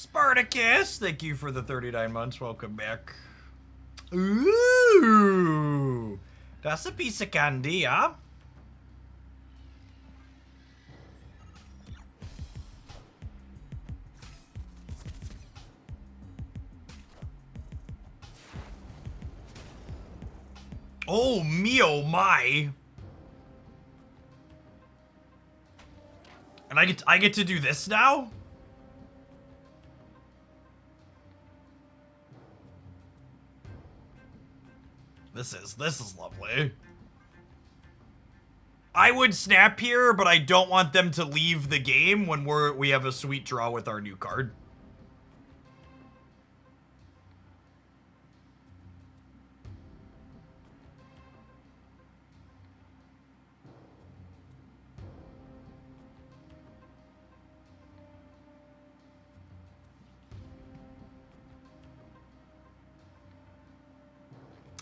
Spartacus, thank you for the 39 months. Welcome back. Ooh, that's a piece of candy, huh? Oh, me, oh my. And I get to do this now? This is lovely. I would snap here, but I don't want them to leave the game when we have a sweet draw with our new card.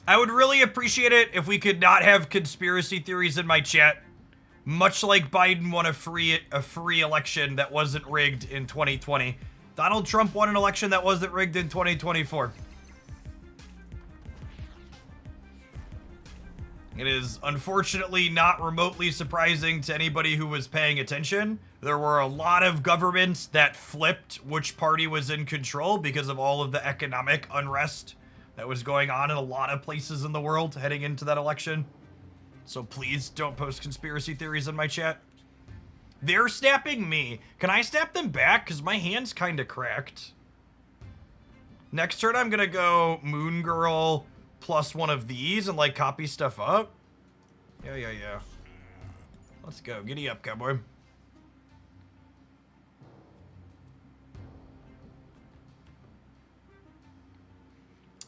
I would really appreciate it if we could not have conspiracy theories in my chat. Much like Biden won a free election that wasn't rigged in 2020. Donald Trump won an election that wasn't rigged in 2024. It is unfortunately not remotely surprising to anybody who was paying attention. There were a lot of governments that flipped which party was in control because of all of the economic unrest that was going on in a lot of places in the world heading into that election. So please don't post conspiracy theories in my chat. They're snapping me. Can I snap them back? Because my hand's kind of cracked. Next turn, I'm going to go Moon Girl plus one of these and, like, copy stuff up. Yeah. Let's go. Giddy up, cowboy.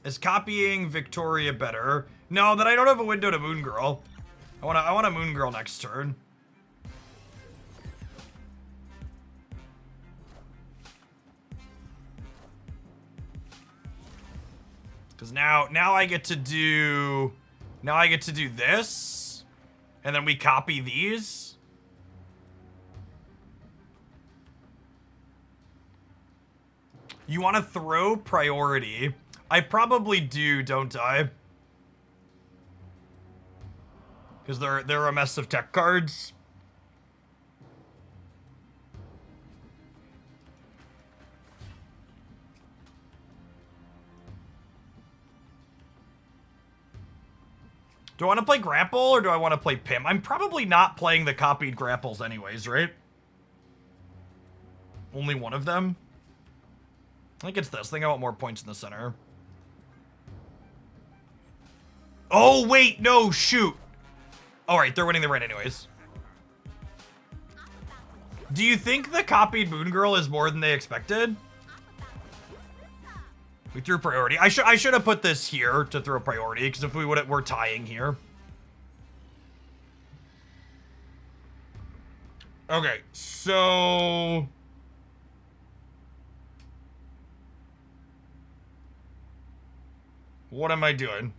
Is copying Victoria better? No, then I don't have a window to Moon Girl. I want a Moon Girl next turn. Because now I get to do this, and then we copy these. You want to throw priority? I probably do, don't I? Because they're a mess of tech cards. Do I want to play Grapple or do I want to play Pim? I'm probably not playing the copied Grapples anyways, right? Only one of them? I think it's this. I think I want more points in the center. Oh, wait, no, shoot. All right, they're winning the raid anyways. Do you think the copied Moon Girl is more than they expected? We threw priority. I should have put this here to throw priority, because if we're tying here. Okay, so what am I doing?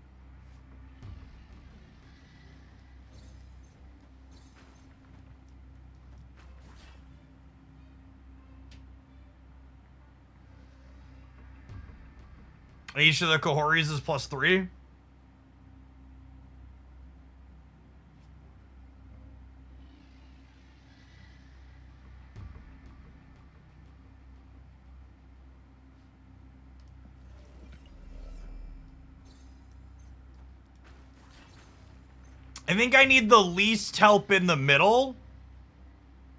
Each of the Kahhoris is +3. I think I need the least help in the middle.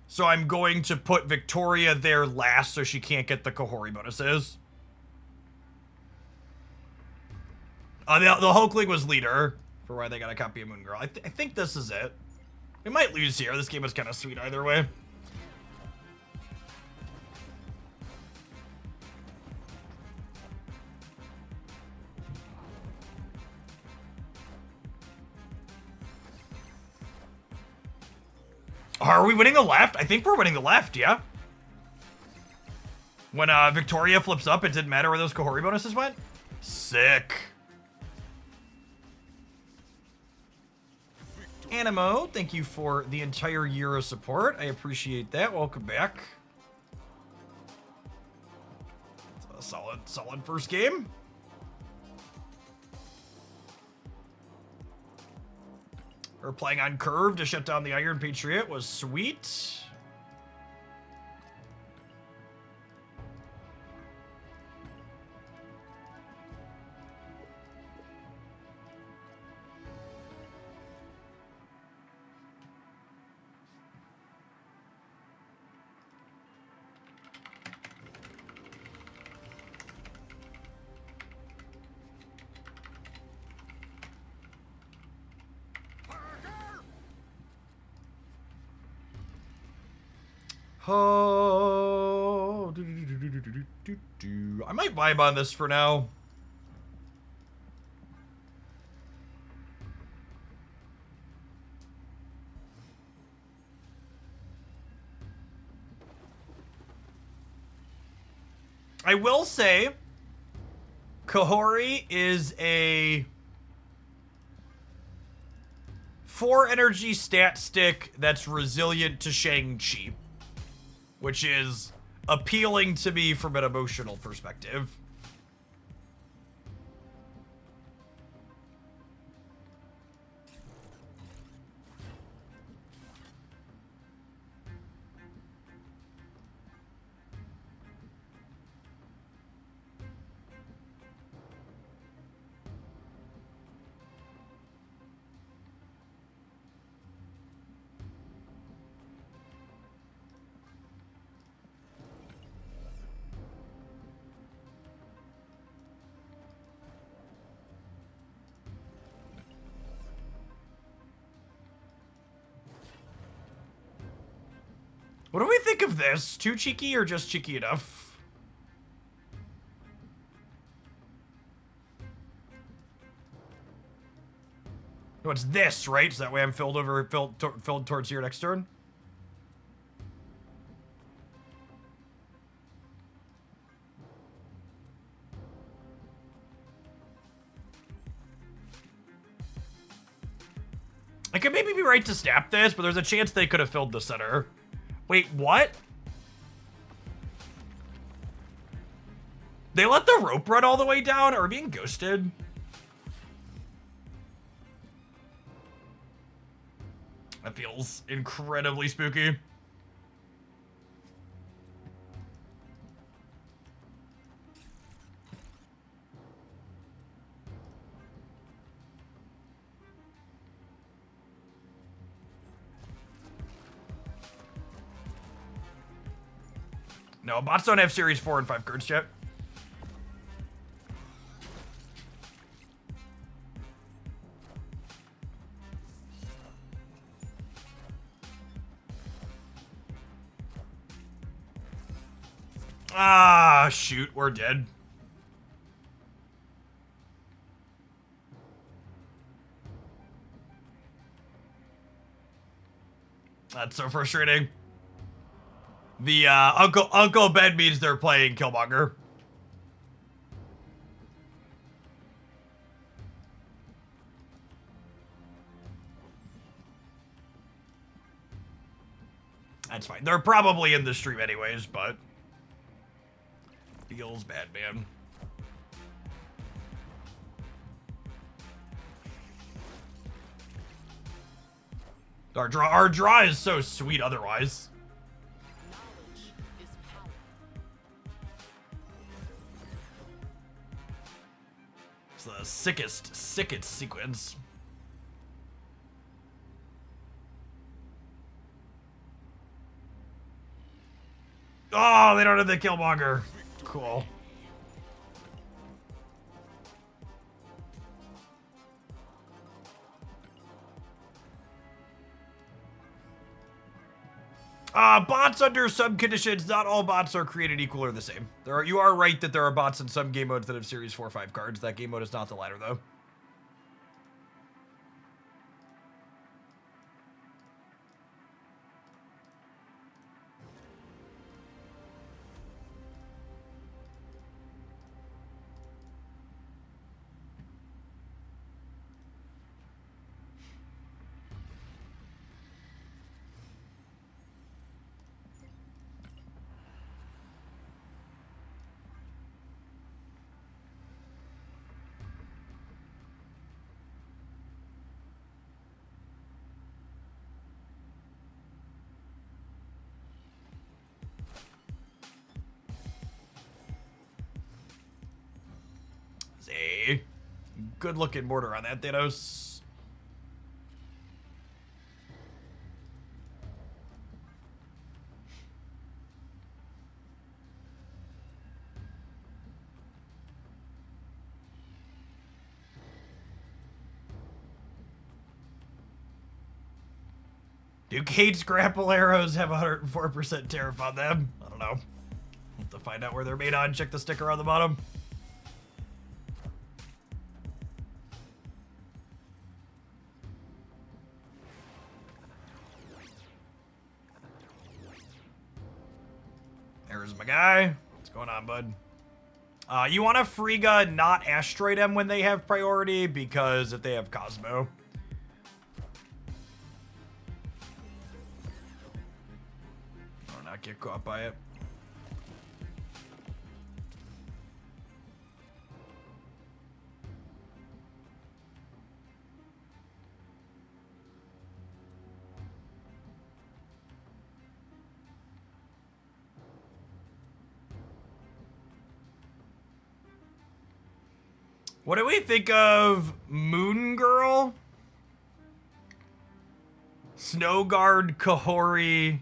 So I'm going to put Victoria there last so she can't get the Kahhori bonuses. The Hulk League was leader for why they got a copy of Moon Girl. I think this is it. We might lose here. This game is kind of sweet either way. Are we winning the left? I think we're winning the left, yeah. When Victoria flips up, it didn't matter where those Kahhori bonuses went. Sick. Animo, thank you for the entire year of support. I appreciate that. Welcome back. Solid first game. We're playing on curve to shut down the Iron Patriot was sweet. Oh, I might vibe on this for now. I will say, Kahhori is a 4 energy stat stick that's resilient to Shang-Chi, which is appealing to me from an emotional perspective. What do we think of this? Too cheeky or just cheeky enough? No, it's this, right? So that way I'm filled towards your next turn? I could maybe be right to snap this, but there's a chance they could have filled the center. Wait, what? They let the rope run all the way down? Are we being ghosted? That feels incredibly spooky. No, bots don't have Series 4 and 5 cards yet. Ah, shoot, we're dead. That's so frustrating. The Uncle Ben means they're playing Killmonger. That's fine. They're probably in the stream anyways, but feels bad, man. Our draw is so sweet otherwise. It's the sickest sequence. Oh, they don't have the Killmonger. Cool. Bots under some conditions. Not all bots are created equal or the same. You are right that there are bots in some game modes that have Series 4 or 5 cards. That game mode is not the latter, though. good looking border on that, Thanos. Do Kate's grapple arrows have 104% tariff on them? I don't know. We'll have to find out where they're made on. Check the sticker on the bottom. There's my guy. What's going on, bud? You want to Frigga not Asteroid M when they have priority, because if they have Cosmo. Or not get caught by it. What do we think of Moon Girl? Snowguard Kahhori,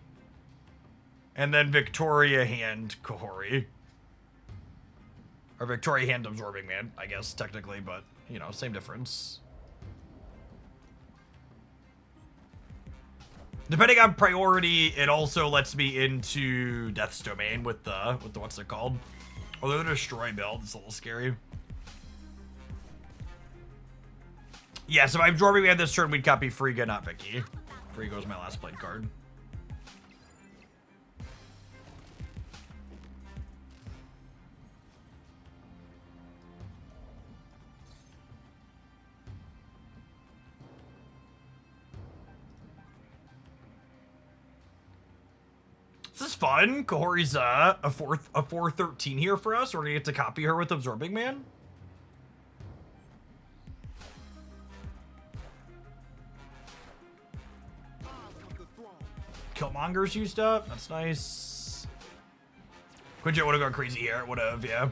and then Victoria Hand Kahhori. Or Victoria Hand Absorbing Man, I guess, technically, but, you know, same difference. Depending on priority, it also lets me into Death's Domain with the what's it called? Although the Destroy build, it's a little scary. Yeah, so if I'm Absorbing Man this turn, we'd copy Frigga, not Vicky. Frigga is my last played card. This is fun. Kahhori's a 4/13 here for us. We're gonna get to copy her with Absorbing Man. Killmonger's used up. That's nice. Quinjet would have gone crazy here. Would have, yeah.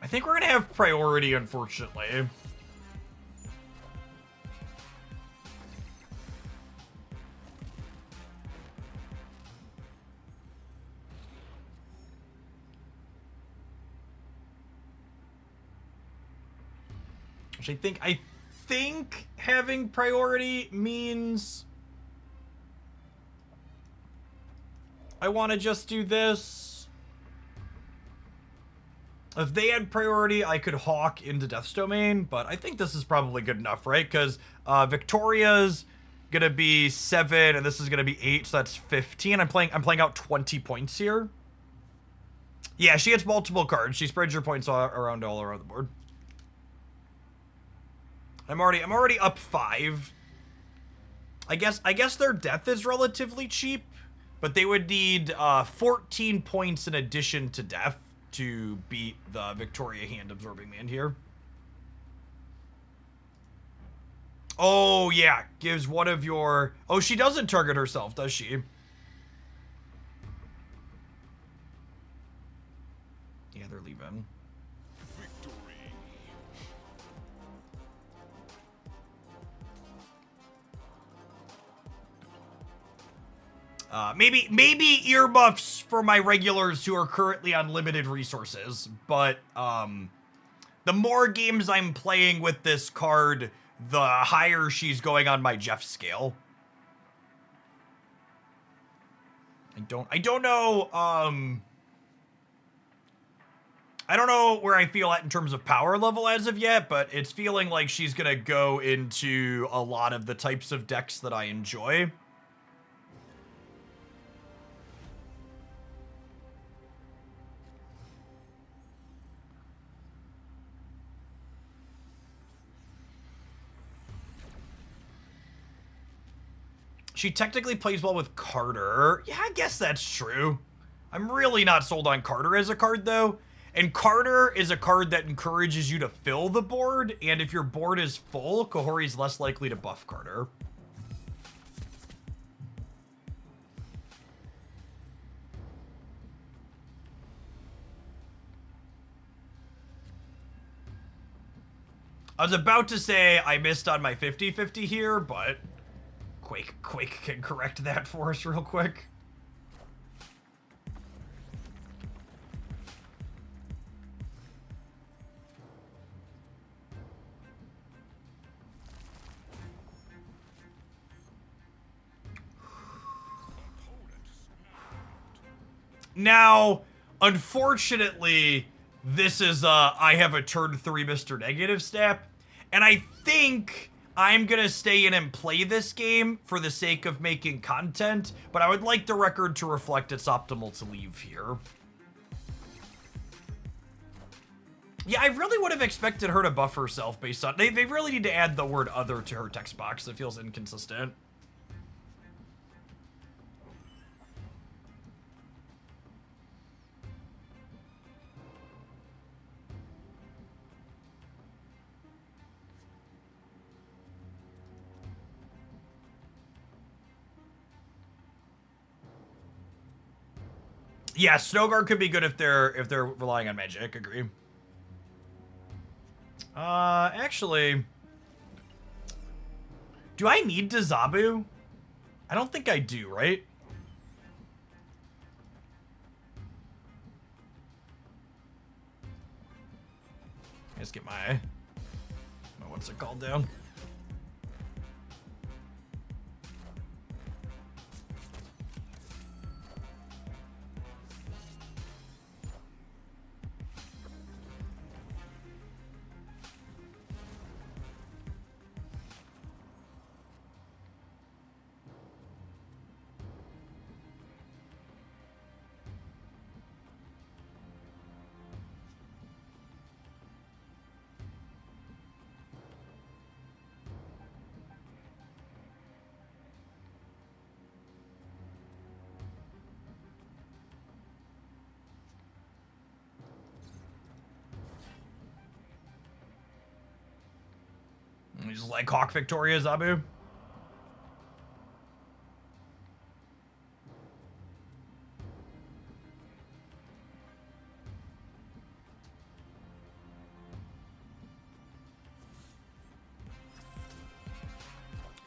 I think we're gonna have priority, unfortunately. Which I think having priority means I want to just do this. If they had priority, I could hawk into Death's Domain, but I think this is probably good enough, right? Because Victoria's gonna be 7, and this is gonna be 8, so that's 15. I'm playing out 20 points here. Yeah, she gets multiple cards. She spreads your points all around the board. I'm already up 5. I guess their death is relatively cheap, but they would need 14 points in addition to death to beat the Victoria Hand Absorbing Man here. Oh yeah, gives one of your... Oh, she doesn't target herself, does she? Yeah, they're leaving. Maybe earmuffs for my regulars who are currently on limited resources, but the more games I'm playing with this card, the higher she's going on my Jeff scale. I don't know I don't know where I feel at in terms of power level as of yet, but it's feeling like she's gonna go into a lot of the types of decks that I enjoy. She technically plays well with Carter. Yeah, I guess that's true. I'm really not sold on Carter as a card, though. And Carter is a card that encourages you to fill the board, and if your board is full, Kahhori's less likely to buff Carter. I was about to say I missed on my 50-50 here, but Quake can correct that for us real quick. Now, unfortunately, this is I have a turn 3 Mr. Negative step, and I think I'm gonna stay in and play this game for the sake of making content, but I would like the record to reflect it's optimal to leave here. Yeah, I really would have expected her to buff herself based on... They really need to add the word other to her text box. It feels inconsistent. Yeah, Snowguard could be good if they're relying on magic. Agree. Actually, do I need to Zabu? I don't think I do, right? Let's get my what's it called down. You just like Hawk Victoria, Zabu?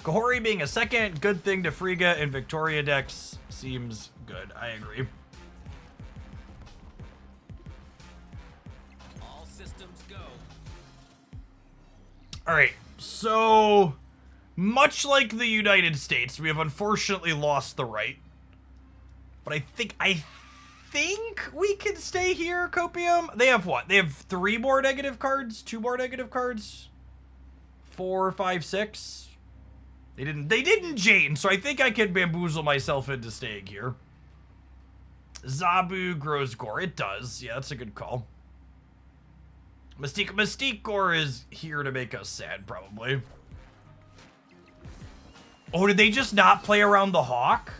Kahhori being a second good thing to Frigga and Victoria decks seems good. I agree. All systems go. All right, so much like the United States, we have unfortunately lost the right. But I think we can stay here, Copium. They have what? They have 3 more negative cards, 2 more negative cards, 4, 5, 6. They didn't Jane, so I think I can bamboozle myself into staying here. Zabu grows Gore. It does. Yeah, that's a good call. Mystique Gore is here to make us sad, probably. Oh, did they just not play around the Hawk?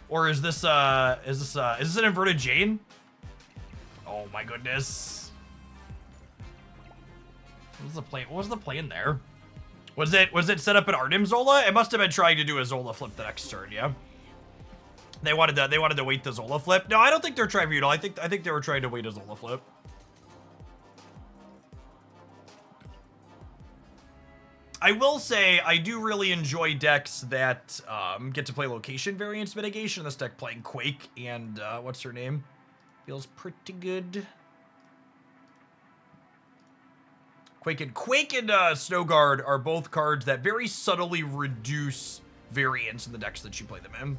Or is this an inverted Jane? Oh my goodness. What was the play? What was the plan there? Was it set up an Arnim Zola? It must have been trying to do a Zola flip the next turn, yeah. They wanted to wait the Zola flip. No, I don't think they're Tribunal. I think they were trying to wait a Zola flip. I will say I do really enjoy decks that get to play location variance mitigation. This deck playing Quake and what's her name? Feels pretty good. Quake and Snowguard are both cards that very subtly reduce variance in the decks that you play them in.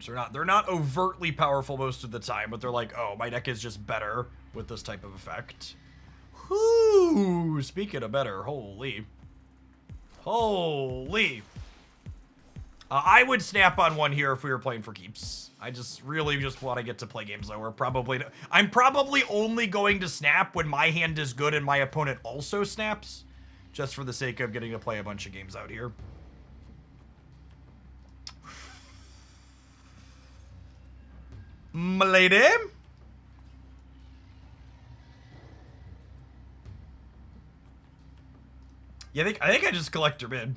So they're not overtly powerful most of the time, but they're like, oh, my deck is just better with this type of effect. Whoo! Speaking of better, holy. I would snap on one here if we were playing for keeps. I just really just want to get to play games though. I'm probably only going to snap when my hand is good and my opponent also snaps, just for the sake of getting to play a bunch of games out here. M'lady? Yeah, I think I just collect her bid.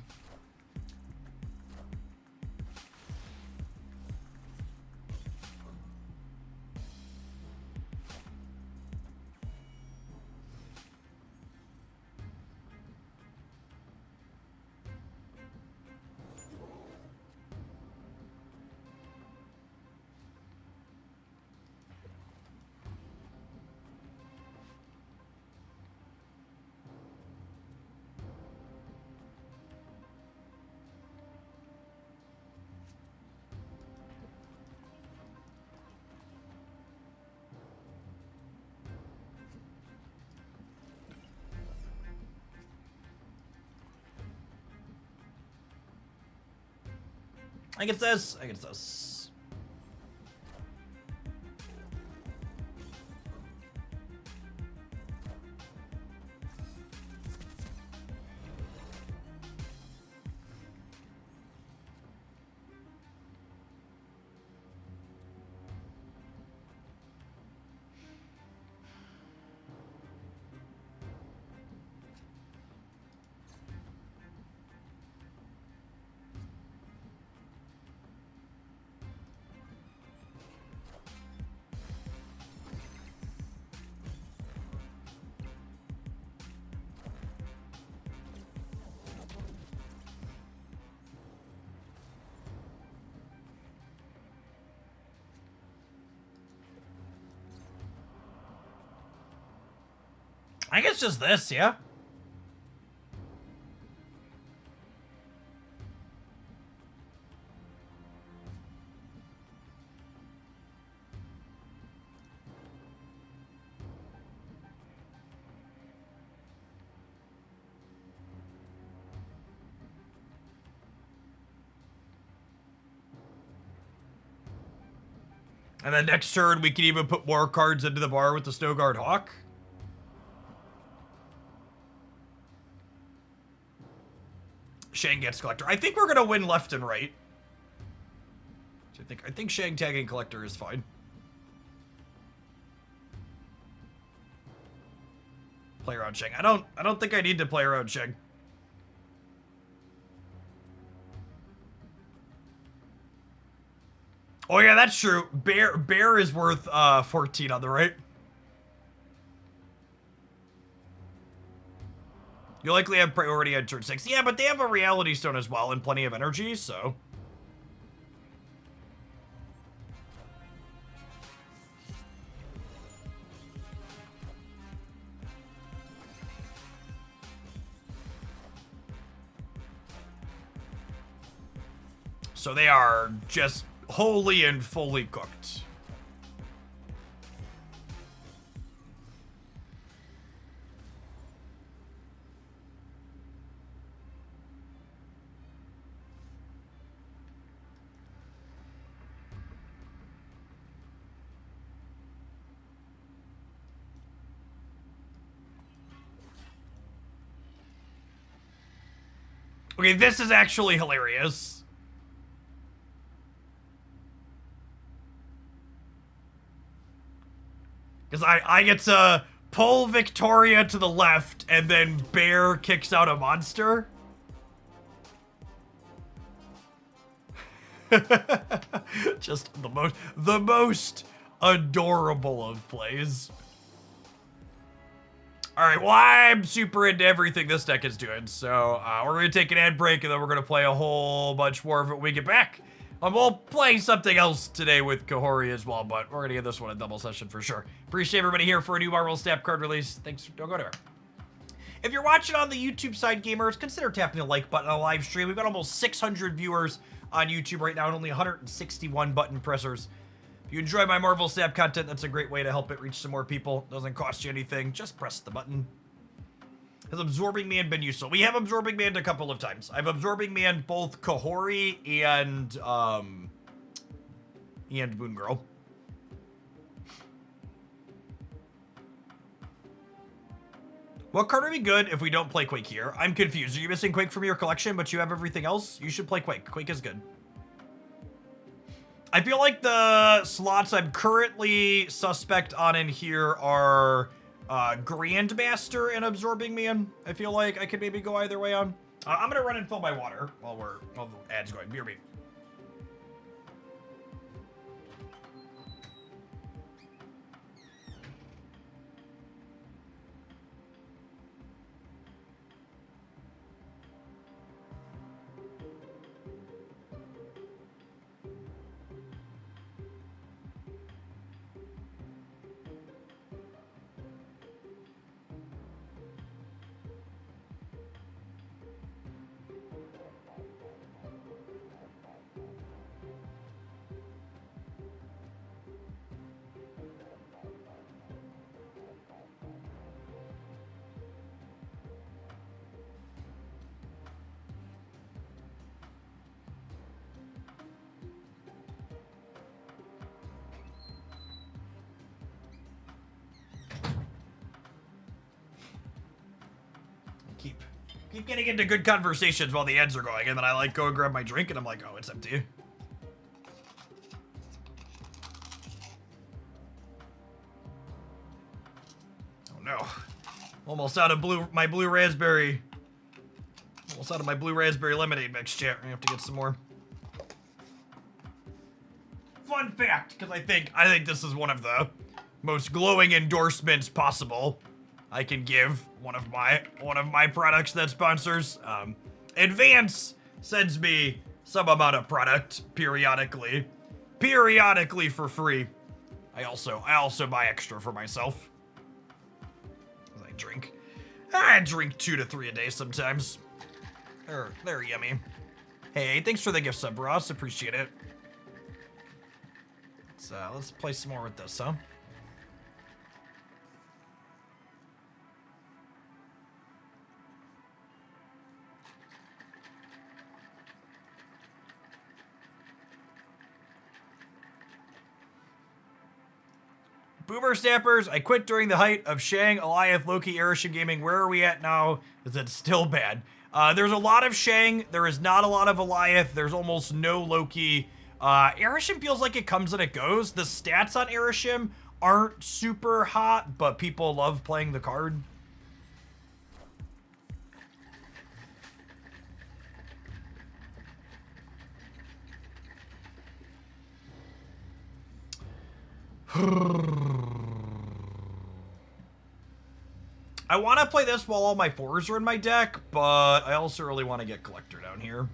I think it's this. I think it's this. I think it's just this, yeah? And then next turn, we can even put more cards into the bar with the Snowguard Hawk. Shang gets Collector. I think we're gonna win left and right. I think Shang tagging Collector is fine. Play around Shang. I don't think I need to play around Shang. Oh yeah, that's true. Bear is worth 14 on the right. You likely have priority on turn 6. Yeah, but they have a Reality Stone as well and plenty of energy, so. So they are just wholly and fully cooked. Okay, this is actually hilarious. Because I get to pull Victoria to the left, and then Bear kicks out a monster. Just the most adorable of plays. Alright, well, I'm super into everything this deck is doing, so we're going to take an ad break, and then we're going to play a whole bunch more of it when we get back. We'll play something else today with Kahhori as well, but we're going to get this one a double session for sure. Appreciate everybody here for a new Marvel Snap card release. Thanks. Don't go anywhere. If you're watching on the YouTube side, gamers, consider tapping the like button on the live stream. We've got almost 600 viewers on YouTube right now and only 161 button pressers. If you enjoy my Marvel Snap content, that's a great way to help it reach some more people. Doesn't cost you anything. Just press the button. Has Absorbing Man been useful? We have Absorbing Man a couple of times. I've Absorbing Man both Kahhori and Moon Girl. What card would be good if we don't play Quake here? I'm confused. Are you missing Quake from your collection, but you have everything else? You should play Quake. Quake is good. I feel like the slots I'm currently suspect on in here are Grandmaster and Absorbing Man. I feel like I could maybe go either way on. I'm gonna run and fill my water while the ad's going. BRB. keep getting into good conversations while the ads are going, and then I like go and grab my drink, and I'm like, oh, it's empty. Oh no, almost out of my blue raspberry. Almost out of my blue raspberry lemonade mix, chat. I have to get some more. Fun fact, because I think this is one of the most glowing endorsements possible I can give one of my products that sponsors. Advance sends me some amount of product periodically for free. I also buy extra for myself. As I drink 2 to 3 a day sometimes. They're yummy. Hey, thanks for the gift sub, Ross. Appreciate it. Let's play some more with this, huh? Boomer Snappers, I quit during the height of Shang, Alioth, Loki, Erishim Gaming. Where are we at now? Is it still bad? There's a lot of Shang. There is not a lot of Alioth. There's almost no Loki. Erishim feels like it comes and it goes. The stats on Erishim aren't super hot, but people love playing the card. I want to play this while all my 4s are in my deck, but I also really want to get Collector down here.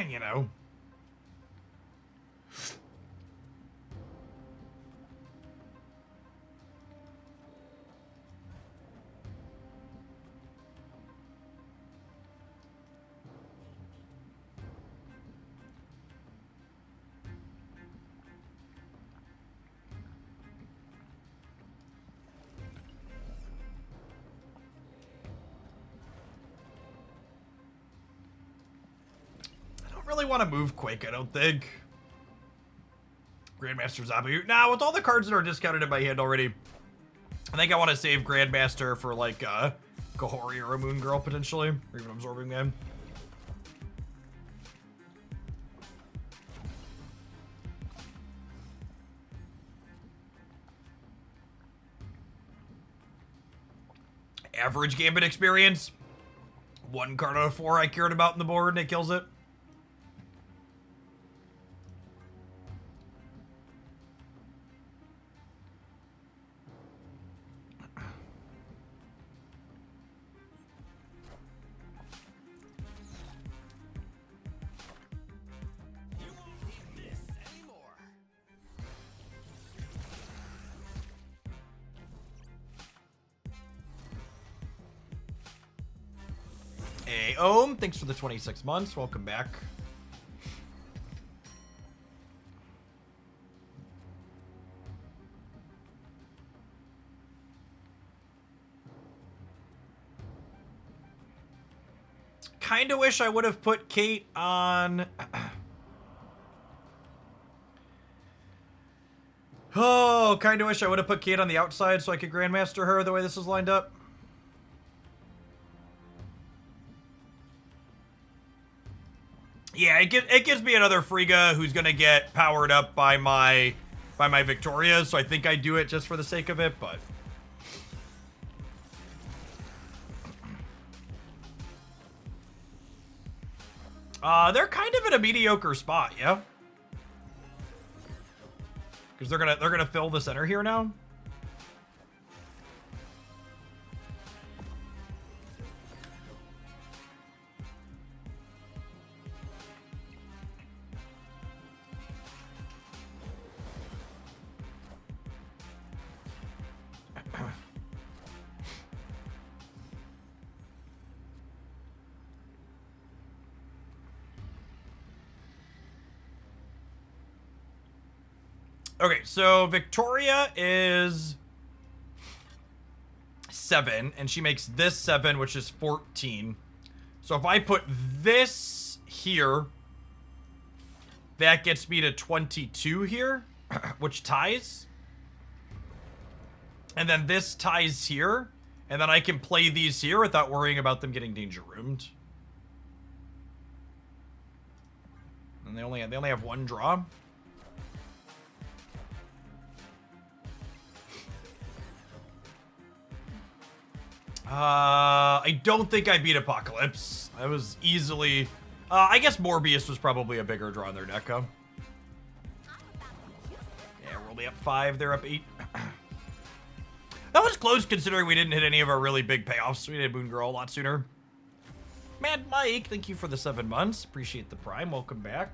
You know. Really want to move quick, I don't think. Grandmaster Zabu. Nah, with all the cards that are discounted in my hand already, I think I want to save Grandmaster for like Kahhori or a Moon Girl potentially, or even Absorbing Man. Average Gambit experience. 1 card out of 4 I cared about in the board, and it kills it. Hey, Ohm, thanks for the 26 months. Welcome back. Kinda wish I would have put Kate on... Oh, kinda wish I would have put Kate on the outside so I could Grandmaster her the way this is lined up. Yeah, it gives me another Frigga who's gonna get powered up by my Victorias, so I think I do it just for the sake of it, but... They're kind of in a mediocre spot, yeah? Because they're gonna fill the center here now. Okay, so Victoria is 7, and she makes this 7, which is 14. So if I put this here, that gets me to 22 here. which ties. And then this ties here. And then I can play these here without worrying about them getting danger roomed. And they only have one draw. I don't think I beat Apocalypse. I was easily... I guess Morbius was probably a bigger draw in their deck, huh? Yeah, we're only up 5, they're up 8. That was close considering we didn't hit any of our really big payoffs. We did Moon Girl a lot sooner. Mad Mike, thank you for the 7 months. Appreciate the Prime. Welcome back.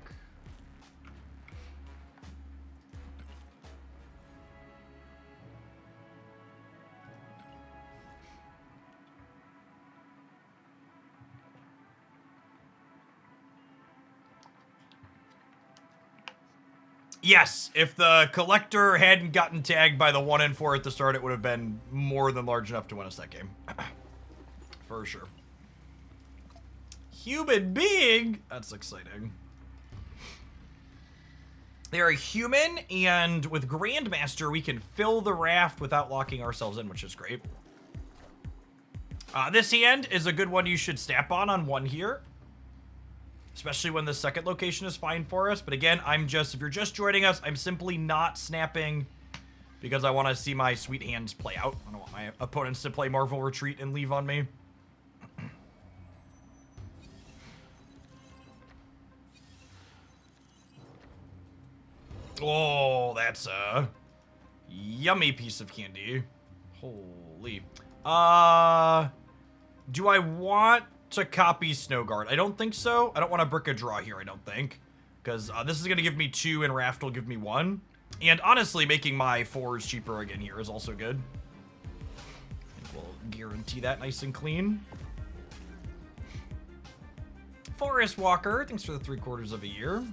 Yes, if the collector hadn't gotten tagged by the 1 and 4 at the start, it would have been more than large enough to win us that game. For sure. Human being? That's exciting. They're a human, and with Grandmaster, we can fill the raft without locking ourselves in, which is great. This hand is a good one you should snap on 1 here. Especially when the second location is fine for us. But again, if you're just joining us, I'm simply not snapping because I want to see my sweet hands play out. I don't want my opponents to play Marvel Retreat and leave on me. Oh, that's a yummy piece of candy. Holy. Do I want to copy Snowguard? I don't think so. I don't want to brick a draw here, I don't think. Because this is going to give me 2 and Raft will give me 1. And honestly, making my 4s cheaper again here is also good. I think we'll guarantee that nice and clean. Forest Walker, thanks for the 3/4 of a year.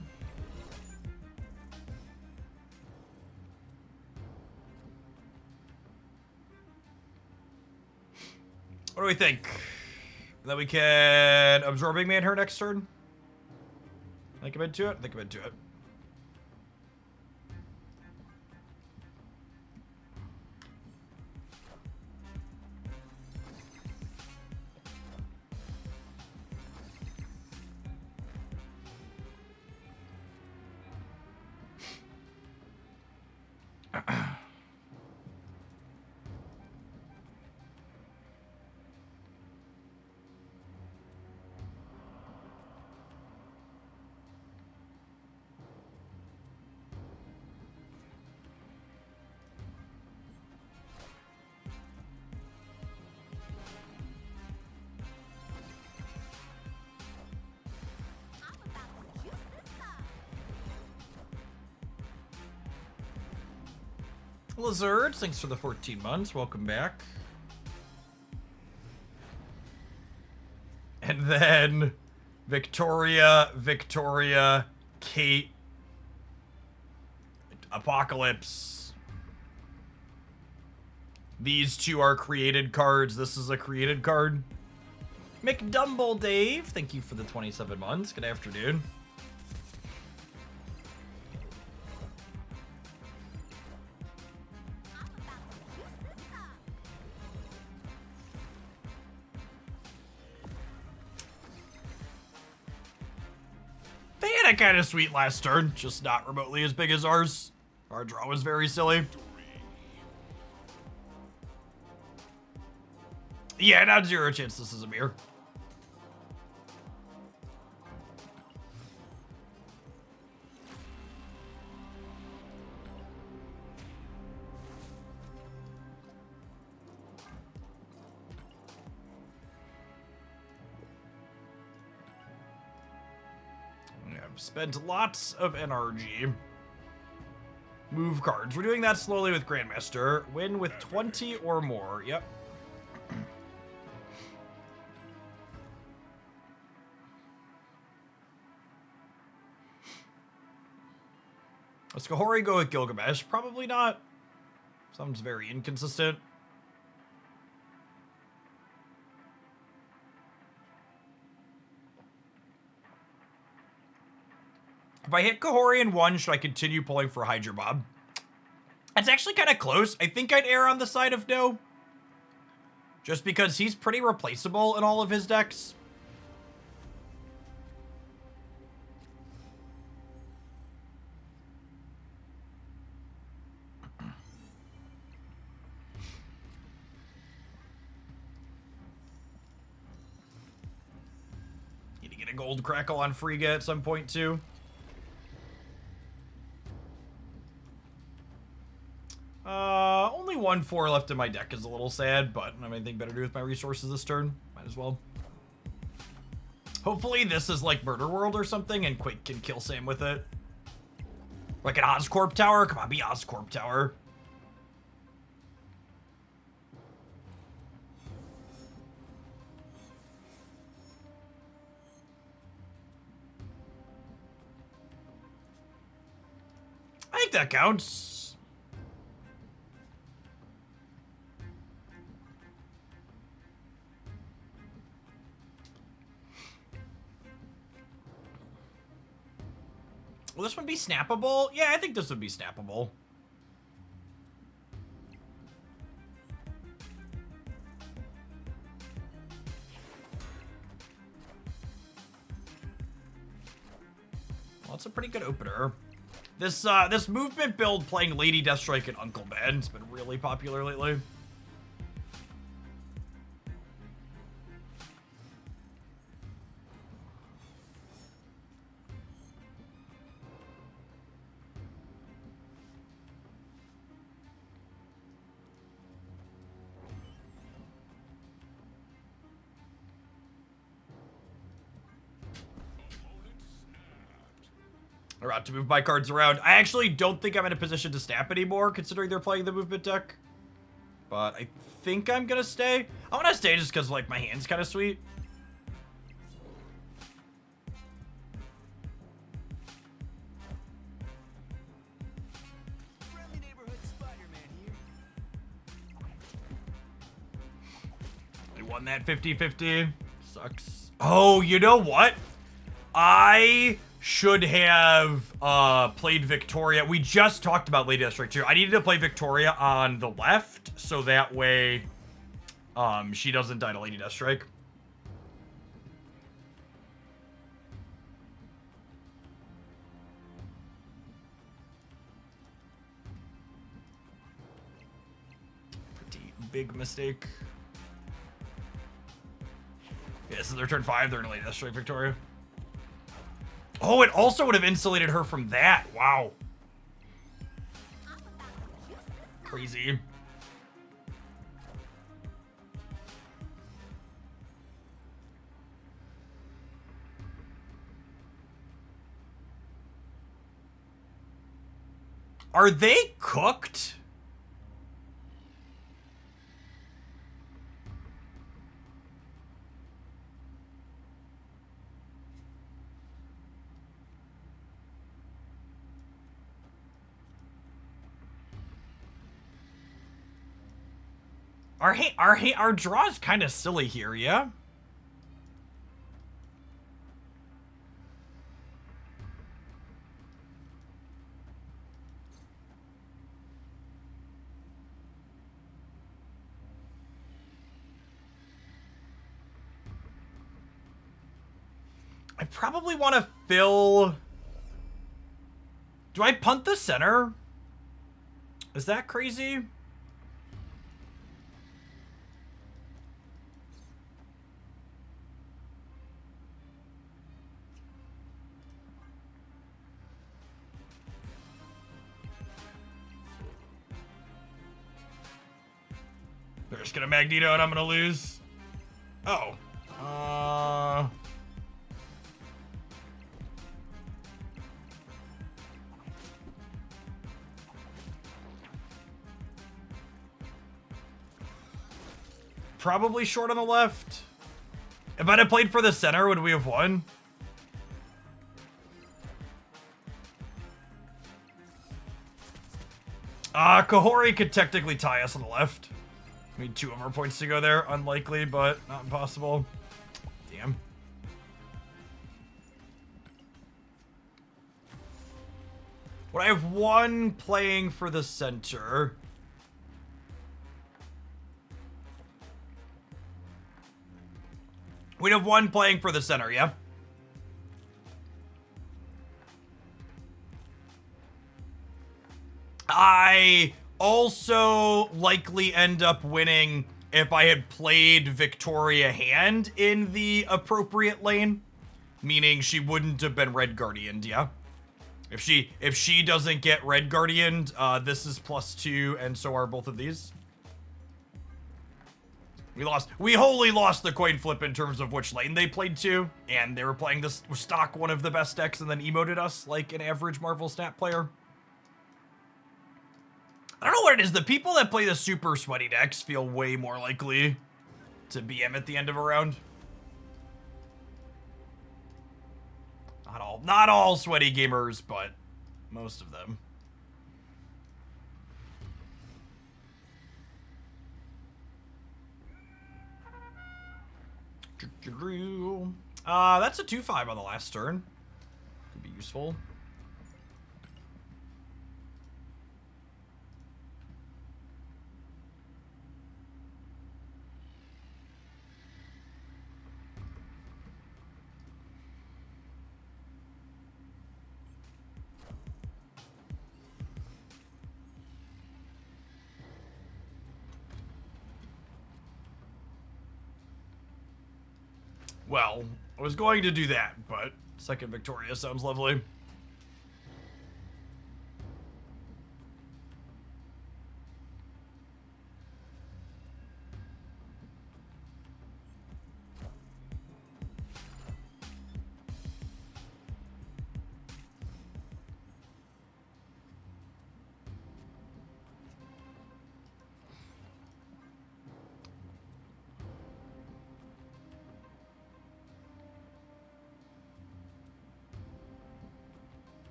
What do we think? That we can Absorbing Man her next turn? Think I'm into it? I think I'm into it. Lizards, thanks for the 14 months. Welcome back. And then Victoria, Kate, Apocalypse. These 2 are created cards. This is a created card. McDumble Dave, thank you for the 27 months. Good afternoon. They had a kind of sweet last turn, just not remotely as big as ours. Our draw was very silly. Yeah, not 0 chance this is a mirror. Spent lots of energy. Move cards. We're doing that slowly with Grandmaster. Win with 20 or more. Yep. Does Kahhori go with Gilgamesh? Probably not. Sounds very inconsistent. If I hit Kahhori in 1, should I continue pulling for Hydra Bob? It's actually kind of close. I think I'd err on the side of no. Just because he's pretty replaceable in all of his decks. Need to get a gold crackle on Frigga at some point too. Only 1/4 left in my deck is a little sad, but I don't have anything better to do with my resources this turn. Might as well. Hopefully this is like Murder World or something and Quake can kill Sam with it. Like an Oscorp Tower? Come on, be Oscorp Tower. I think that counts. Will this one be snappable? Yeah, I think this would be snappable. Well, it's a pretty good opener. This movement build playing Lady Deathstrike and Uncle Ben has been really popular lately. They're about to move my cards around. I actually don't think I'm in a position to snap anymore, considering they're playing the movement deck. But I think I'm gonna stay. I wanna stay just because, like, my hand's kind of sweet. I won that 50-50. Sucks. Oh, you know what? I should have played Victoria. We just talked about Lady Deathstrike too. I needed to play Victoria on the left, so that way she doesn't die to Lady Deathstrike. Pretty big mistake. Yeah, this is their turn 5. They're in Lady Deathstrike Victoria. Oh, it also would have insulated her from that. Wow. Crazy. Are they cooked? Our draw's kind of silly here, yeah? I probably want to fill... Do I punt the center? Is that crazy? They're just gonna Magneto and I'm gonna lose. Oh. Probably short on the left. If I'd have played for the center, would we have won? Kahhori could technically tie us on the left. We need 2 more points to go there. Unlikely, but not impossible. Damn. Would I have one playing for the center? We'd have one playing for the center, yeah? I also likely end up winning if I had played Victoria Hand in the appropriate lane, meaning she wouldn't have been Red Guardianed, yeah? If she doesn't get Red Guardianed, this is +2, and so are both of these. We wholly lost the coin flip in terms of which lane they played to, and they were playing this stock one of the best decks and then emoted us like an average Marvel Snap player. I don't know what it is. The people that play the super sweaty decks feel way more likely to BM at the end of a round. Not all sweaty gamers, but most of them. That's a 2/5 on the last turn. Could be useful. Well, I was going to do that, but second Victoria sounds lovely.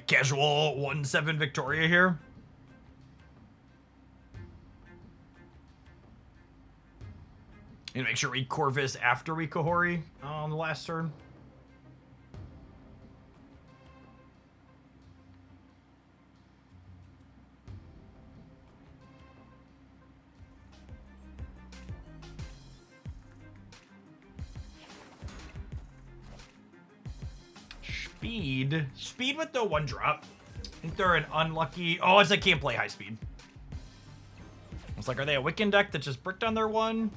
Casual 1/7 Victoria here. And make sure we Corvus after we Kahhori on the last turn. Speed with the 1-drop. I think they're an unlucky... Oh, it's I can't play high speed. It's like, are they a Wiccan deck that just bricked on their one?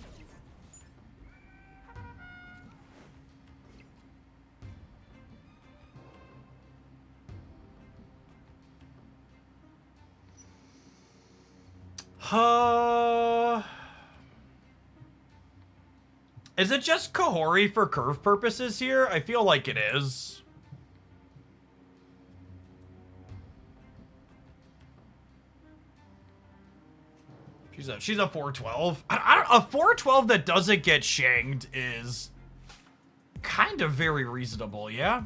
Is it just Kahhori for curve purposes here? I feel like it is. She's a 4/12. A 4/12 that doesn't get shanged is kind of very reasonable, yeah?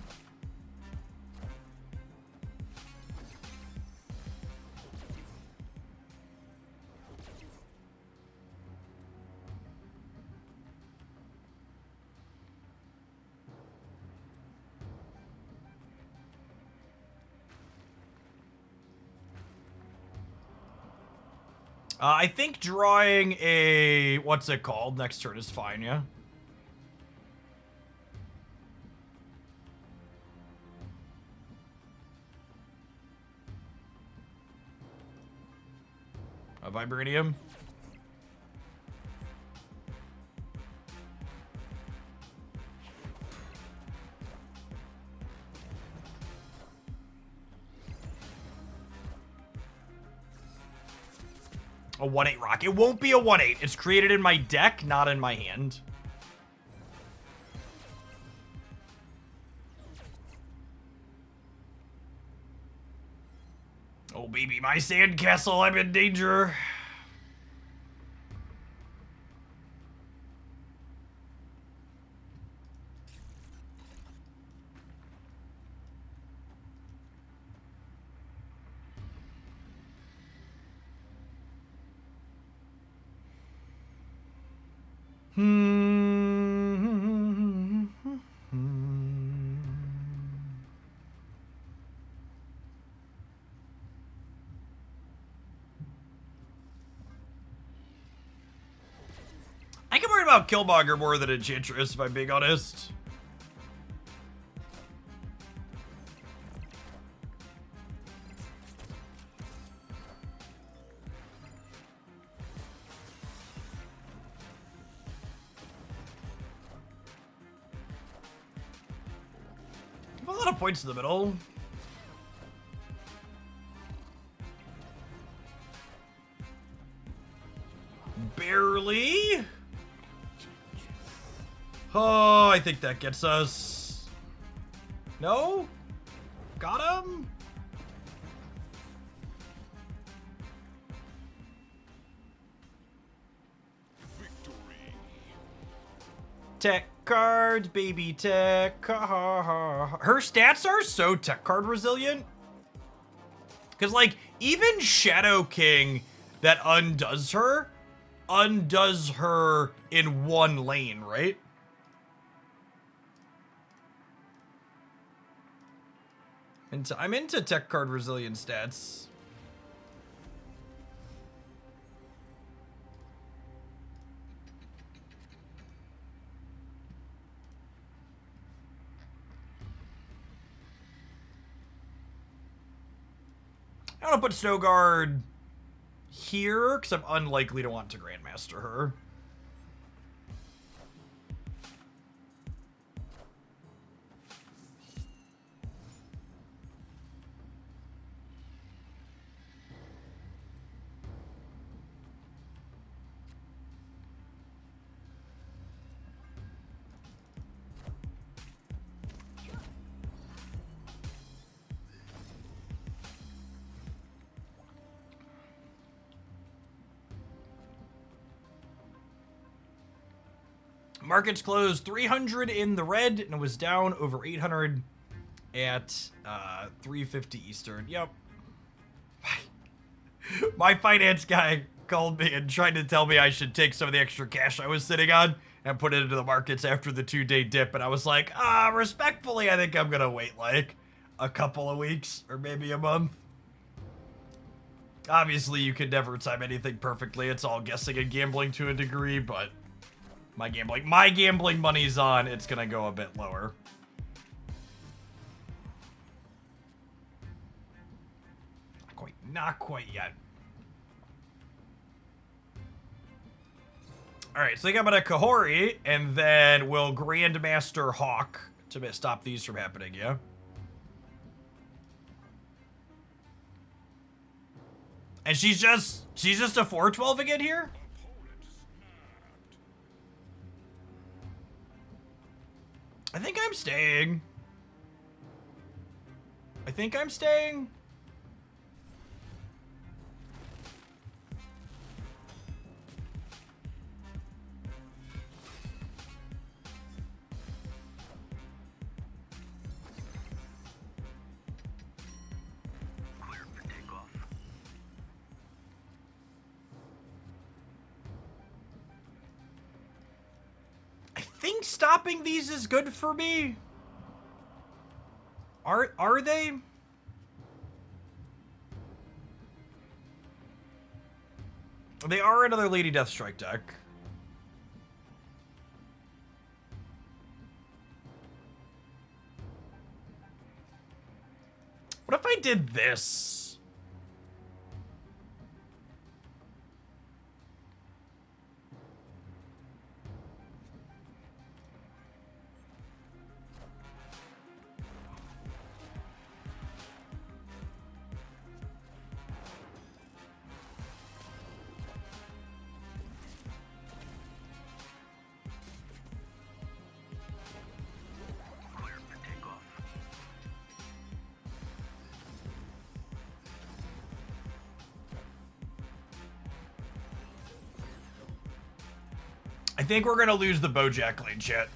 I think drawing a... What's it called? Next turn is fine, yeah? A Vibranium? A 1/8 rock. It won't be a 1/8. It's created in my deck, not in my hand. Oh, baby, my sandcastle. I'm in danger. about Killmonger more than Enchantress, if I'm being honest. A lot of points in the middle. Barely. Oh, I think that gets us. No? Got him? Victory. Tech cards, baby tech. Her stats are so tech card resilient. Because, like, even Shadow King that undoes her in one lane, right? And I'm into tech card resilient stats. I want to put Snow Guard here, because I'm unlikely to want to Grandmaster her. Markets closed 300 in the red, and it was down over 800 at 3:50 Eastern. Yep. My finance guy called me and tried to tell me I should take some of the extra cash I was sitting on and put it into the markets after the 2-day dip, and I was like, respectfully, I think I'm gonna wait like a couple of weeks or maybe a month. Obviously, you could never time anything perfectly. It's all guessing and gambling to a degree, but my gambling money's on. It's gonna go a bit lower. Not quite yet. All right, so I think I'm gonna Kahhori, and then we'll Grandmaster Hawk to stop these from happening. Yeah. And she's just a 412 again here. I think I'm staying. I think stopping these is good for me. Are they? They are another Lady Deathstrike deck. What if I did this? I think we're gonna lose the Bojack lane, chat.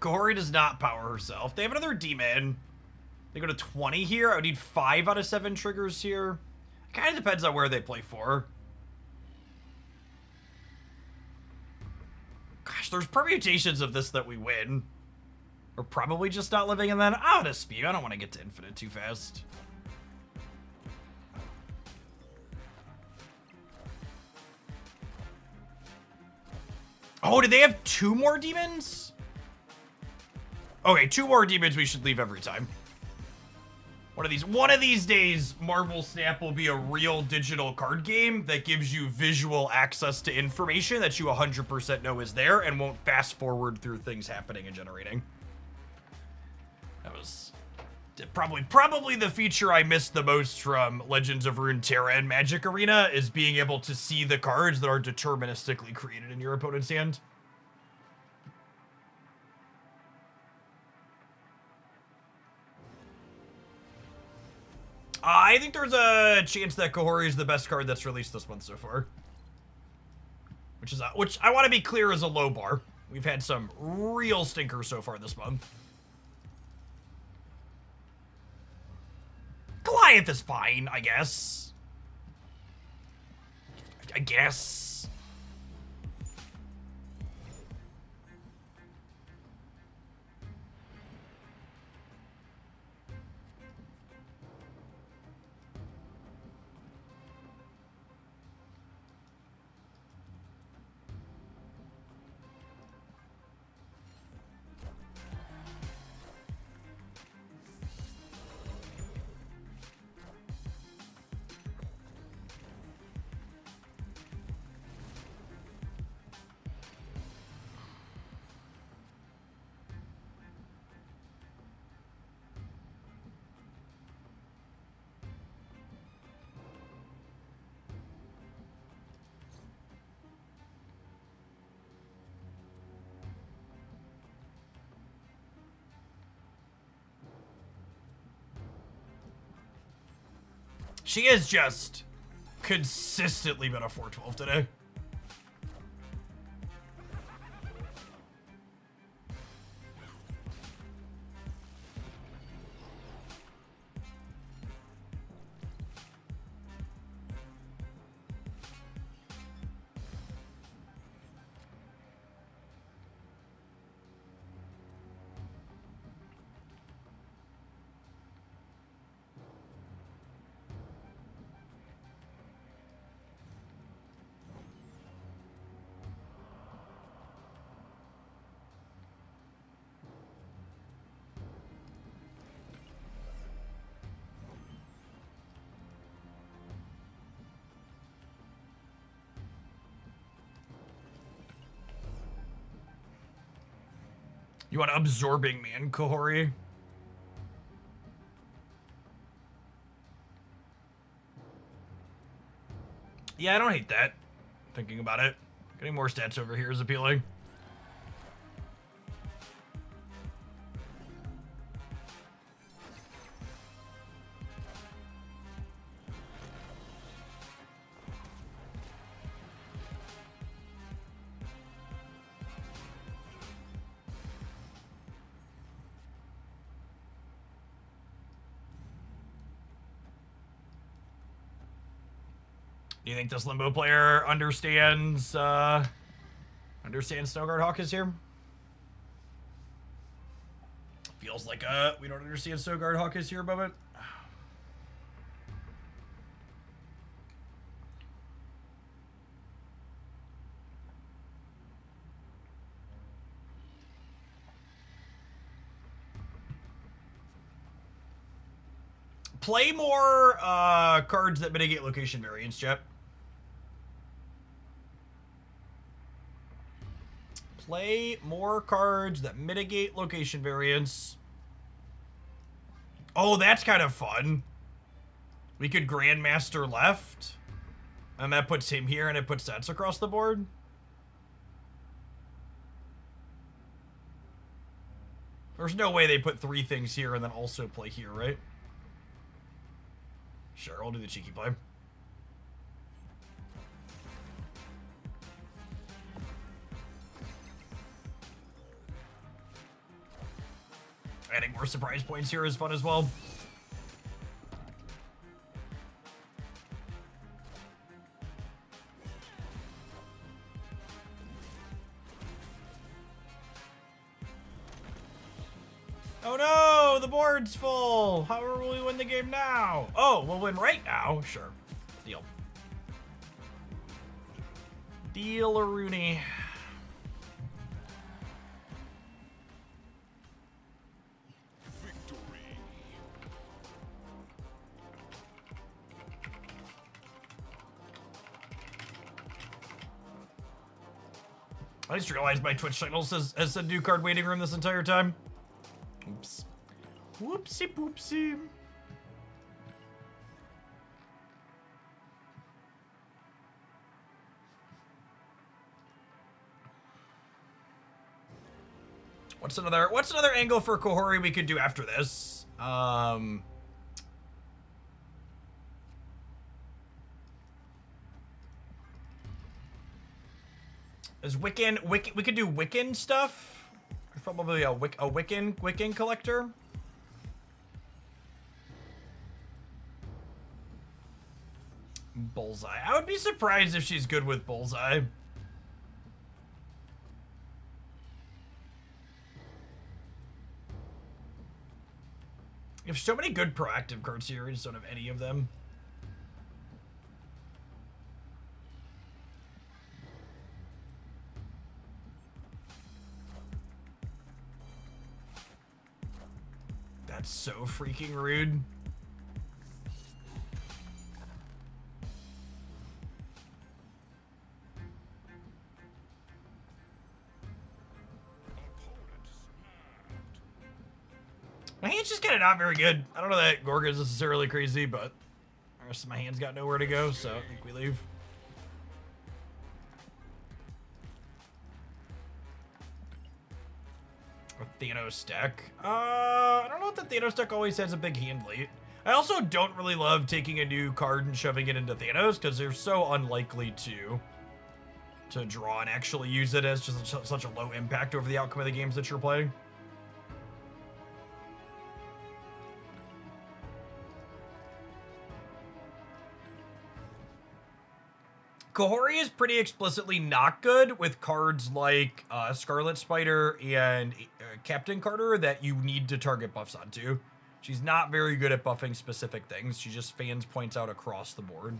Kahhori does not power herself. They have another demon. They go to 20 here. I would need 5 out of 7 triggers here. It kind of depends on where they play for. Gosh, there's permutations of this that we win. We're probably just not living in that. I'll dispute. I don't want to get to infinite too fast. Oh, did they have 2 more demons? Okay, 2 more demons we should leave every time. One of these days, Marvel Snap will be a real digital card game that gives you visual access to information that you 100% know is there and won't fast forward through things happening and generating. That was probably the feature I missed the most from Legends of Runeterra and Magic Arena is being able to see the cards that are deterministically created in your opponent's hand. I think there's a chance that Kahhori is the best card that's released this month so far. Which I want to be clear is a low bar. We've had some real stinkers so far this month. Goliath is fine, I guess. I guess. She has just consistently been a 412 today. You want Absorbing Man, Kahhori? Yeah, I don't hate that. Thinking about it. Getting more stats over here is appealing. Do you think this Limbo player understands Snowguard Hawk is here? Feels like we don't understand Snowguard Hawk is here moment. Play more cards that mitigate location variance, chat. Play more cards that mitigate location variance. Oh, that's kind of fun. We could Grandmaster left. And that puts him here and it puts sets across the board. There's no way they put 3 things here and then also play here, right? Sure, I'll do the cheeky play. getting more surprise points here is fun as well. Oh no, the board's full. How will we win the game now? Oh, we'll win right now. Sure. Deal. Deal-a-rooney. I just realized my Twitch channel has said new card waiting room this entire time. Oops. Whoopsie poopsie. What's another angle for Kahhori we could do after this? Is Wiccan we could do Wiccan stuff? There's probably a Wiccan collector. Bullseye. I would be surprised if she's good with Bullseye. You have so many good proactive cards here, I just don't have any of them. That's so freaking rude. My hand's just kind of not very good. I don't know that Gorga's necessarily crazy, but the rest of my hand's got nowhere to go, so I think we leave. A Thanos deck. I don't know if the Thanos deck always has a big hand late. I also don't really love taking a new card and shoving it into Thanos because they're so unlikely to draw and actually use it as just such a low impact over the outcome of the games that you're playing. Kahhori is pretty explicitly not good with cards like Scarlet Spider and Captain Carter that you need to target buffs onto. She's not very good at buffing specific things. She just fans points out across the board.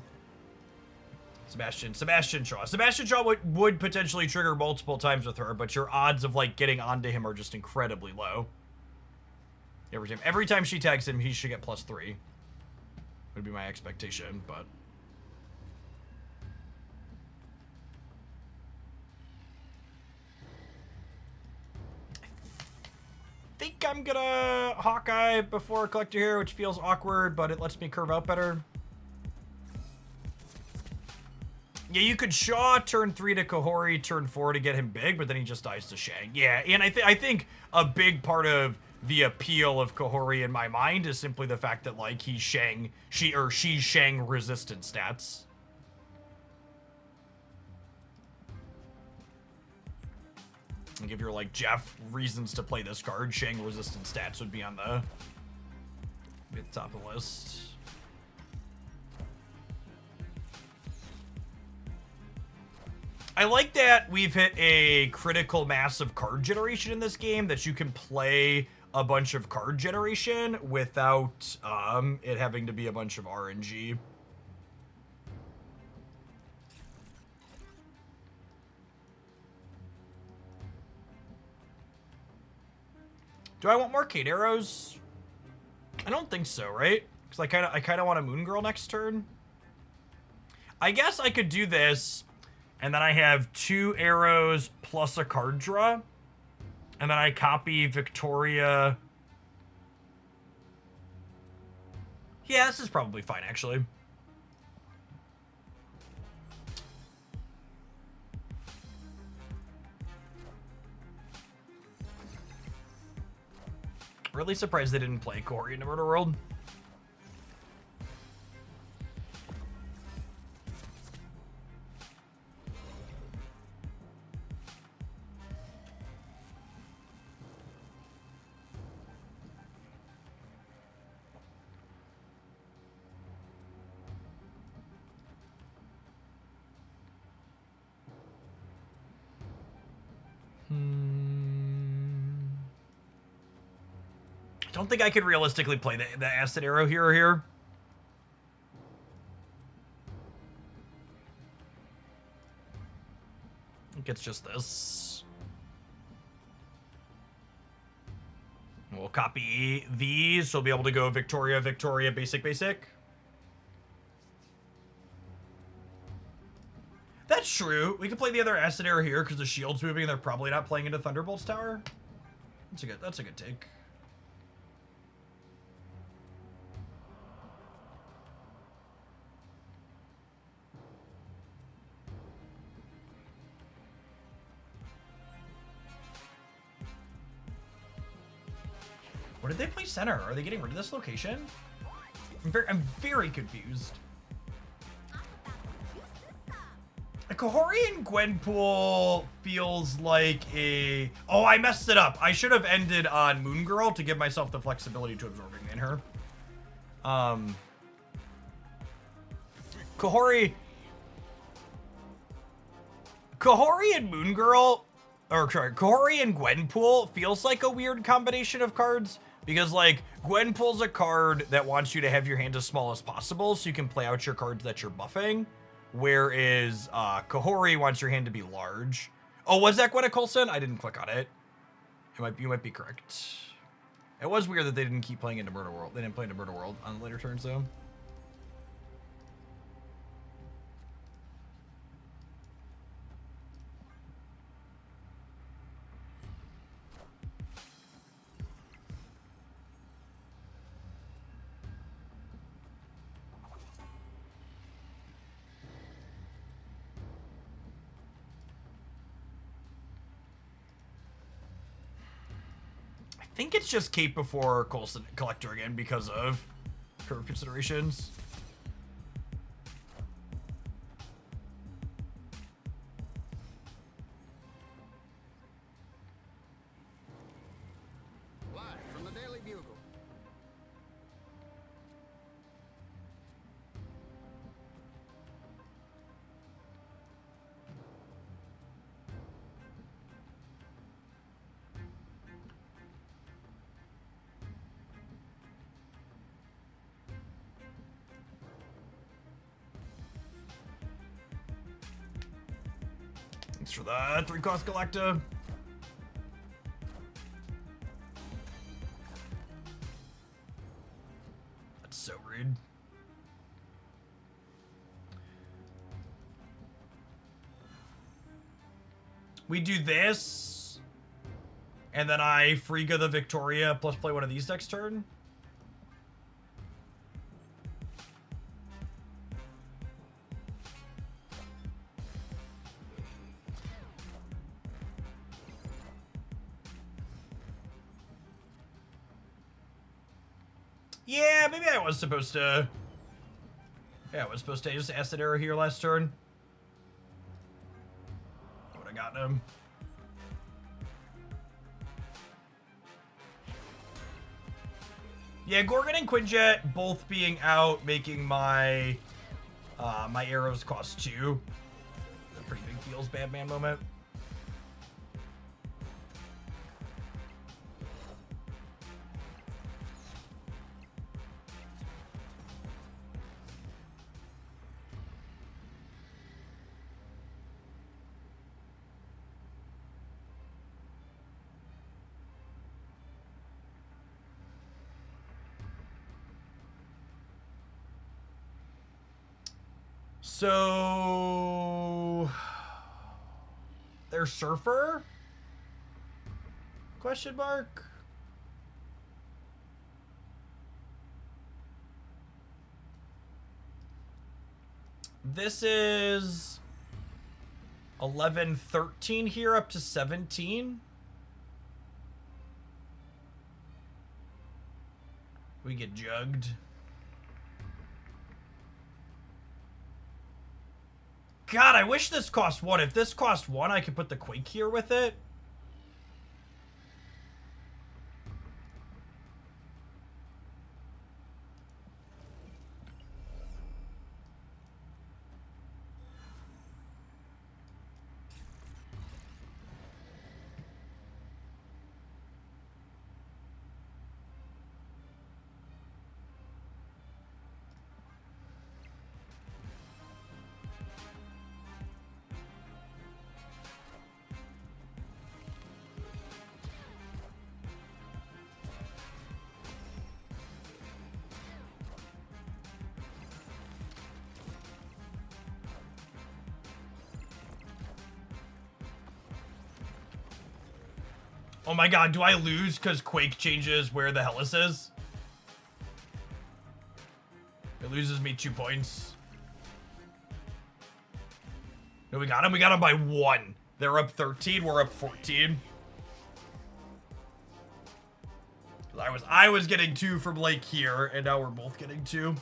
Sebastian Shaw. Sebastian Shaw would potentially trigger multiple times with her, but your odds of like getting onto him are just incredibly low. Every time she tags him, he should get +3. Would be my expectation, but. I think I'm gonna Hawkeye before Collector here, which feels awkward, but it lets me curve out better. Yeah, you could Shaw turn 3 to Kahhori, turn 4 to get him big, but then he just dies to Shang. Yeah, and I think a big part of the appeal of Kahhori in my mind is simply the fact that like she's Shang resistant stats. And give your like Jeff reasons to play this card, Shang resistant stats would be on the top of the list. I like that we've hit a critical mass of card generation in this game, that you can play a bunch of card generation without it having to be a bunch of RNG. Do I want more Kate arrows? I don't think so, right? Because I kind of want a Moon Girl next turn. I guess I could do this, and then I have 2 arrows plus a card draw, and then I copy Victoria. Yeah, this is probably fine, actually. Really surprised they didn't play Kahhori in the Murder World. I don't think I could realistically play the acid arrow here or here. I think it's just this. We'll copy these, so we'll be able to go Victoria, Victoria, basic, basic. That's true. We could play the other acid arrow here because the shield's moving and they're probably not playing into Thunderbolt's tower. That's a good take. What did they play center? Are they getting rid of this location? I'm very confused. A Kahhori and Gwenpool feels like a... Oh, I messed it up. I should have ended on Moon Girl to give myself the flexibility to absorbing in her. Kahhori and Moon Girl... Or, sorry, Kahhori and Gwenpool feels like a weird combination of cards. Because, like, Gwenpool's a card that wants you to have your hand as small as possible so you can play out your cards that you're buffing. Whereas Kahhori wants your hand to be large. Oh, was that Gwenna Coulson? I didn't click on it. You might be correct. It was weird that they didn't keep playing into Murder World. They didn't play into Murder World on the later turns, though. I think it's just Cape before Coulson Collector again because of curve considerations. Live from the Daily Bugle. Thanks for that, 3-cost Galacta. That's so rude. We do this, and then I Frigga the Victoria plus play one of these next turn. Yeah, maybe I was supposed to... Yeah, I was supposed to just acid arrow here last turn. I would have gotten him. Yeah, Gorgon and Quinjet both being out, making my my arrows cost 2. A pretty big feels bad man moment. So their Surfer? Question mark? This is 11, 13 here up to 17. We get jugged. God, I wish this cost 1. If this cost 1, I could put the Quake here with it. Oh my god, do I lose because Quake changes where the Hellas is? It loses me 2 points. No, we got him. We got him by 1. They're up 13. We're up 14. I was getting 2 from like here, and now we're both getting 2.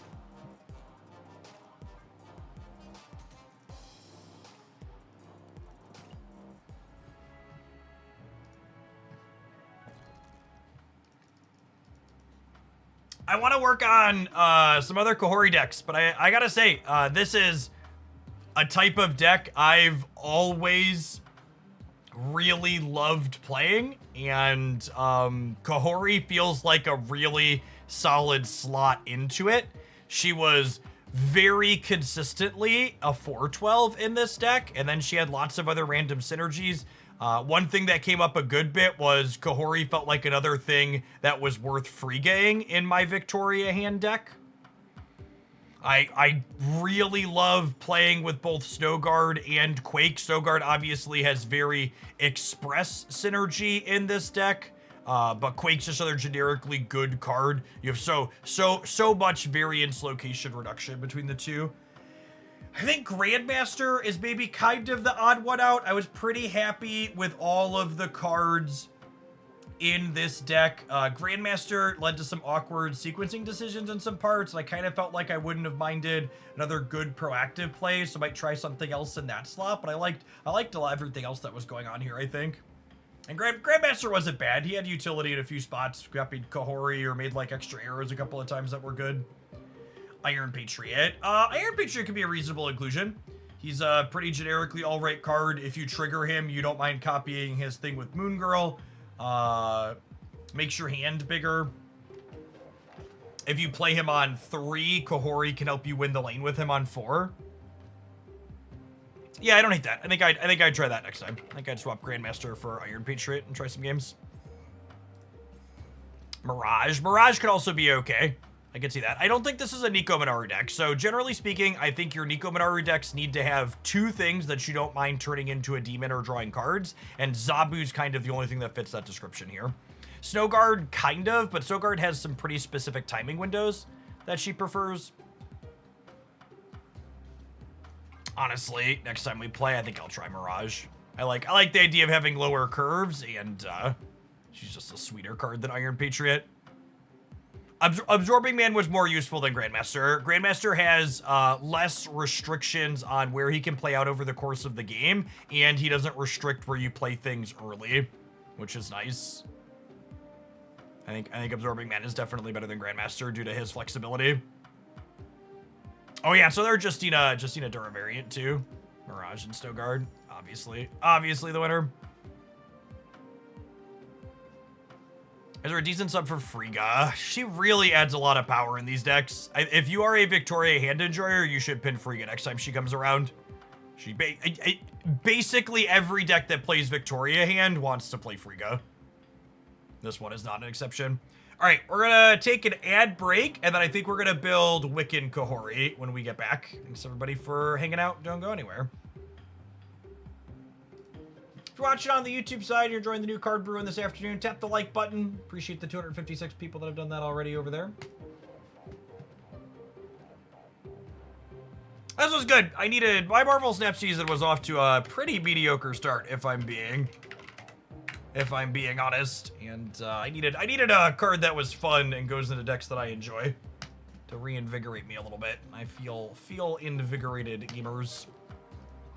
I want to work on some other Kahhori decks, but I gotta say, this is a type of deck I've always really loved playing, and Kahhori feels like a really solid slot into it. She was very consistently a 4/12 in this deck, and then she had lots of other random synergies. One thing that came up a good bit was Kahhori felt like another thing that was worth free-gaying in my Victoria hand deck. I really love playing with both Snowguard and Quake. Snowguard obviously has very express synergy in this deck, but Quake's just another generically good card. You have so much variance location reduction between the two. I think Grandmaster is maybe kind of the odd one out. I was pretty happy with all of the cards in this deck. Grandmaster led to some awkward sequencing decisions in some parts, and I kind of felt like I wouldn't have minded another good proactive play, so I might try something else in that slot, but I liked a lot of everything else that was going on here, I think. And Grandmaster wasn't bad. He had utility in a few spots, copied Kahhori or made like extra arrows a couple of times that were good. Iron Patriot. Iron Patriot can be a reasonable inclusion. He's a pretty generically alright card. If you trigger him, you don't mind copying his thing with Moon Girl. Makes your hand bigger. If you play him on 3, Kahhori can help you win the lane with him on 4. Yeah, I don't hate that. I think I'd try that next time. I think I'd swap Grandmaster for Iron Patriot and try some games. Mirage. Mirage could also be okay. I can see that. I don't think this is a Nico Minaru deck. So generally speaking, I think your Nico Minaru decks need to have 2 things that you don't mind turning into a demon or drawing cards. And Zabu's kind of the only thing that fits that description here. Snowguard, kind of, but Snowguard has some pretty specific timing windows that she prefers. Honestly, next time we play, I think I'll try Mirage. I like the idea of having lower curves, and she's just a sweeter card than Iron Patriot. Absorbing Man was more useful than Grandmaster. Grandmaster has less restrictions on where he can play out over the course of the game, and he doesn't restrict where you play things early, which is nice. I think Absorbing Man is definitely better than Grandmaster due to his flexibility. Oh yeah, so they're Justina Dura variant too. Mirage and Snowguard, obviously the winner. Is there a decent sub for Frigga? She really adds a lot of power in these decks. If you are a Victoria hand enjoyer, you should pin Frigga next time she comes around. She basically every deck that plays Victoria hand wants to play Frigga. This one is not an exception. All right, we're gonna take an ad break, and then I think we're gonna build Wiccan Kahhori when we get back. Thanks everybody for hanging out. Don't go anywhere. If you're watching on the YouTube side, you're enjoying the new card brewing this afternoon, tap the like button. Appreciate the 256 people that have done that already over there. This was good. My Marvel Snap season was off to a pretty mediocre start, if I'm being honest. And I needed a card that was fun and goes into decks that I enjoy to reinvigorate me a little bit. I feel invigorated, gamers.